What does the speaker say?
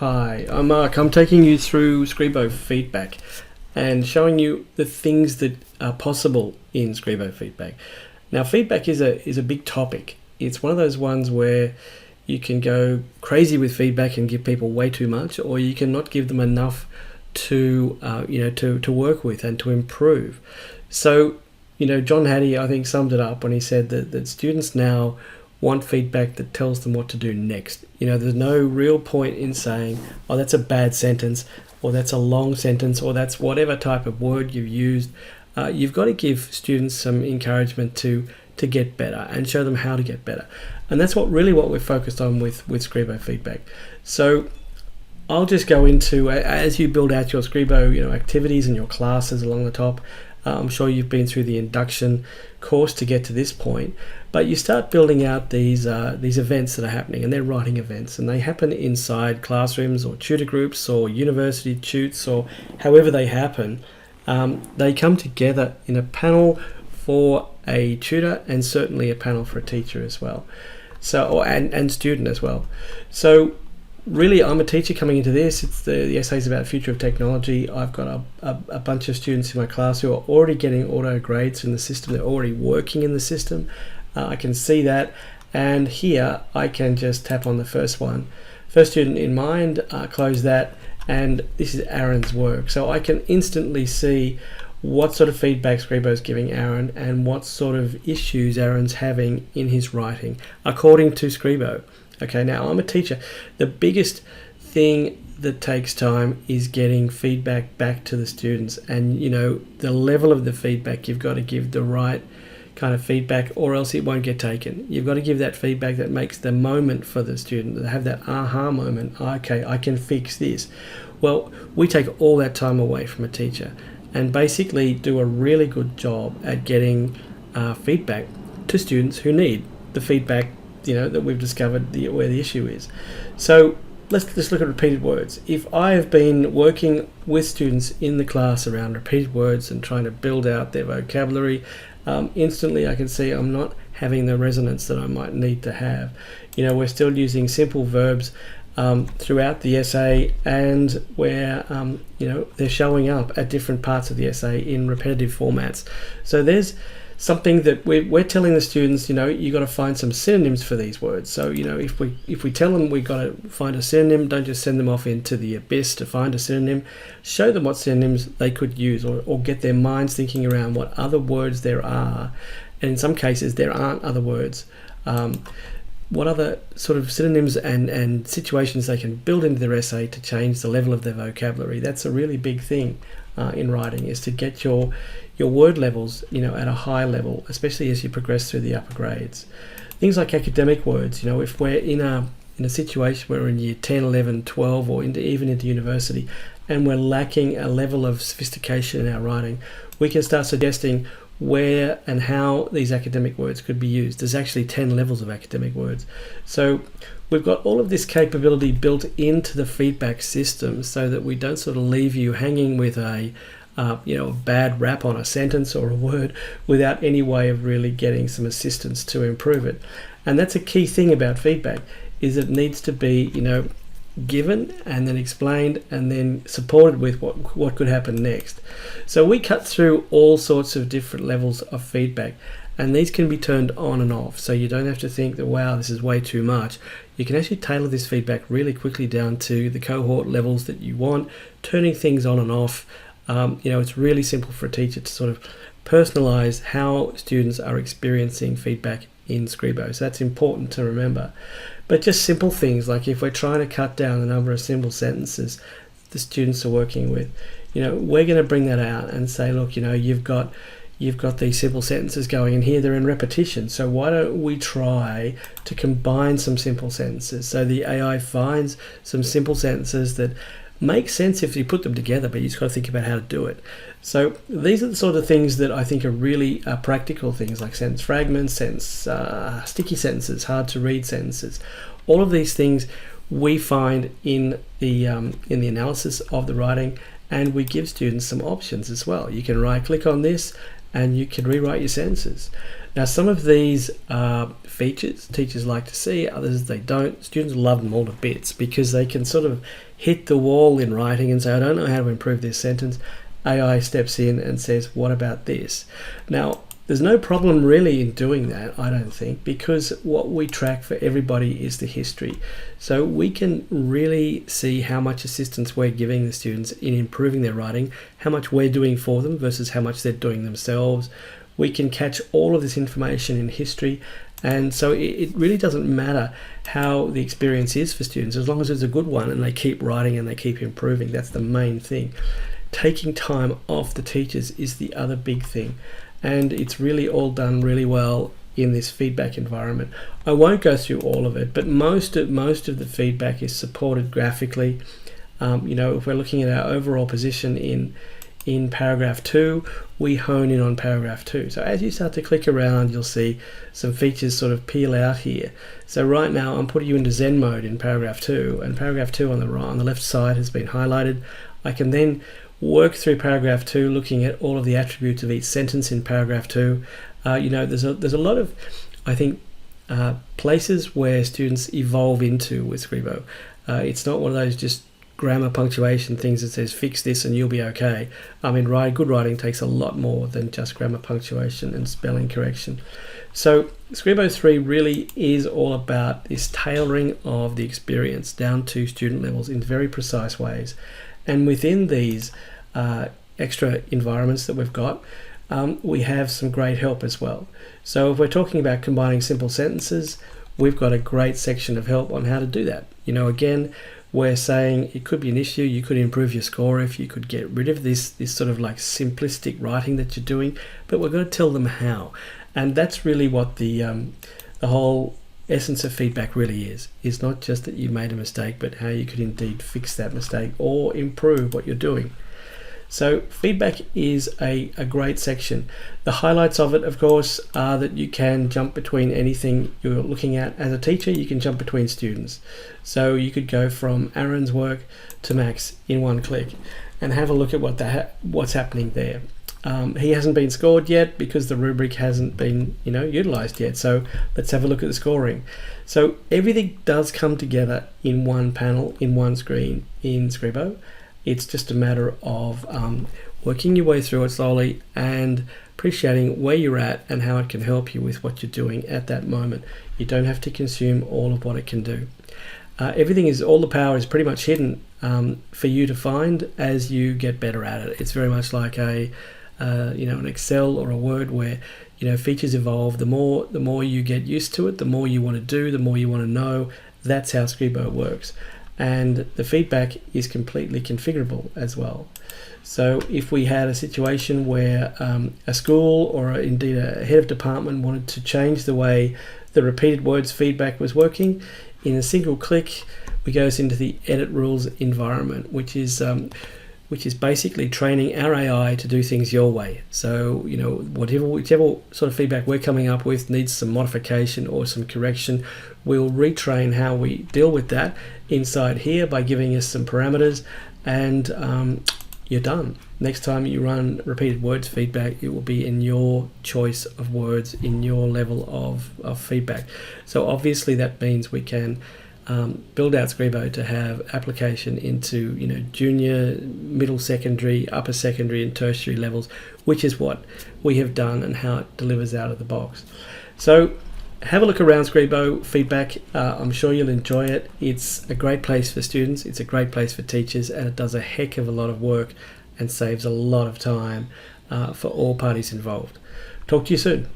Hi, I'm Mark. I'm taking you through Scribo feedback and showing you the things that are possible in Scribo feedback. Now, feedback is a big topic. It's one of those ones where you can go crazy with feedback and give people way too much, or you can not give them enough to work with and to improve. So, John Hattie, I think, summed it up when he said that students now want feedback that tells them what to do next. There's no real point in saying, oh, that's a bad sentence, or that's a long sentence, or that's whatever type of word you've used. You've got to give students some encouragement to get better and show them how to get better. And that's what we're focused on with Scribo feedback. So I'll just go into, as you build out your Scribo activities and your classes along the top, I'm sure you've been through the induction course to get to this point, but you start building out these events that are happening, and they're writing events, and they happen inside classrooms or tutor groups or university tutes or however they happen. They come together in a panel for a tutor and certainly a panel for a teacher as well. So and student as well. So really, I'm a teacher coming into this. It's the essays about future of technology. I've got a bunch of students in my class who are already getting auto grades in the system. They're already working in the system. I can see that, and here I can just tap on the first one. First student in mind, close that, and this is Aaron's work. So I can instantly see what sort of feedback Scribo's giving Aaron and what sort of issues Aaron's having in his writing, according to Scribo. Okay, now I'm a teacher. The biggest thing that takes time is getting feedback back to the students, and the level of the feedback, you've got to give the right kind of feedback or else it won't get taken. You've got to give that feedback that makes the moment for the student, to have that aha moment. Okay, I can fix this. Well, we take all that time away from a teacher and basically do a really good job at getting feedback to students who need the feedback that we've discovered where the issue is. So let's look at repeated words. If I have been working with students in the class around repeated words and trying to build out their vocabulary, instantly I can see I'm not having the resonance that I might need to have. We're still using simple verbs throughout the essay, and where they're showing up at different parts of the essay in repetitive formats. So there's something that we're telling the students, you got to find some synonyms for these words. So if we tell them we got to find a synonym, don't just send them off into the abyss to find a synonym. Show them what synonyms they could use, or get their minds thinking around what other words there are, and in some cases there aren't other words. What other sort of synonyms and situations they can build into their essay to change the level of their vocabulary. That's a really big thing in writing, is to get your word levels at a high level, especially as you progress through the upper grades. Things like academic words, if we're in a situation where we're in year 10, 11, 12, or even into university, and we're lacking a level of sophistication in our writing, we can start suggesting where and how these academic words could be used. There's actually 10 levels of academic words. So we've got all of this capability built into the feedback system so that we don't sort of leave you hanging with a bad rap on a sentence or a word without any way of really getting some assistance to improve it. And that's a key thing about feedback, is it needs to be given and then explained and then supported with what could happen next. So we cut through all sorts of different levels of feedback, and these can be turned on and off, so you don't have to think that, wow, this is way too much. You can actually tailor this feedback really quickly down to the cohort levels that you want, turning things on and off. It's really simple for a teacher to sort of personalize how students are experiencing feedback in Scribo. So that's important to remember. But just simple things like, if we're trying to cut down the number of simple sentences the students are working with, we're going to bring that out and say, look, you've got these simple sentences going in here, they're in repetition. So why don't we try to combine some simple sentences? So the AI finds some simple sentences that make sense if you put them together, but you just got to think about how to do it. So these are the sort of things that I think are really practical things, like sentence fragments, sticky sentences, hard to read sentences. All of these things we find in the analysis of the writing, and we give students some options as well. You can right click on this and you can rewrite your sentences. Now, some of these features teachers like to see, others they don't. Students love them all to bits because they can sort of hit the wall in writing and say, I don't know how to improve this sentence. AI steps in and says, what about this? Now, there's no problem really in doing that, I don't think, because what we track for everybody is the history. So we can really see how much assistance we're giving the students in improving their writing, how much we're doing for them versus how much they're doing themselves. We can catch all of this information in history, and so it really doesn't matter how the experience is for students, as long as it's a good one and they keep writing and they keep improving. That's the main thing. Taking time off the teachers is the other big thing, and it's really all done really well in this feedback environment. I won't go through all of it, but most of the feedback is supported graphically. If we're looking at our overall position in paragraph 2, we hone in on paragraph 2. So as you start to click around, you'll see some features sort of peel out here. So right now I'm putting you into Zen mode in paragraph 2, and paragraph 2 on the left side has been highlighted. I can then work through paragraph 2, looking at all of the attributes of each sentence in paragraph 2. There's a lot of, I think, places where students evolve into with Scribo. It's not one of those just grammar punctuation things that says fix this and you'll be okay. I mean, good writing takes a lot more than just grammar punctuation and spelling correction. So Scribo 3 really is all about this tailoring of the experience down to student levels in very precise ways. And within these extra environments that we've got, we have some great help as well. So if we're talking about combining simple sentences, we've got a great section of help on how to do that. Again, we're saying it could be an issue. You could improve your score if you could get rid of this sort of like simplistic writing that you're doing, but we're going to tell them how. And that's really what the whole essence of feedback really is. It's not just that you made a mistake, but how you could indeed fix that mistake or improve what you're doing. So feedback is a great section. The highlights of it, of course, are that you can jump between anything you're looking at. As a teacher, you can jump between students. So you could go from Aaron's work to Max in one click and have a look at what's happening there. He hasn't been scored yet because the rubric hasn't been utilized yet. So let's have a look at the scoring. So everything does come together in one panel, in one screen in Scribo. It's just a matter of working your way through it slowly and appreciating where you're at and how it can help you with what you're doing at that moment. You don't have to consume all of what it can do. All the power is pretty much hidden for you to find as you get better at it. It's very much like an Excel or a Word where features evolve. The more you get used to it, the more you want to do, the more you want to know. That's how Scribo works. And the feedback is completely configurable as well. So if we had a situation where a school or indeed a head of department wanted to change the way the repeated words feedback was working, in a single click we goes into the edit rules environment, which is basically training our AI to do things your way. So whichever sort of feedback we're coming up with needs some modification or some correction, we'll retrain how we deal with that inside here by giving us some parameters, and you're done. Next time you run repeated words feedback, it will be in your choice of words, in your level of feedback. So obviously that means we can build out Scribo to have application into junior, middle secondary, upper secondary and tertiary levels, which is what we have done and how it delivers out of the box. So have a look around Scribo feedback. I'm sure you'll enjoy it. It's a great place for students, it's a great place for teachers, and it does a heck of a lot of work and saves a lot of time for all parties involved. Talk to you soon.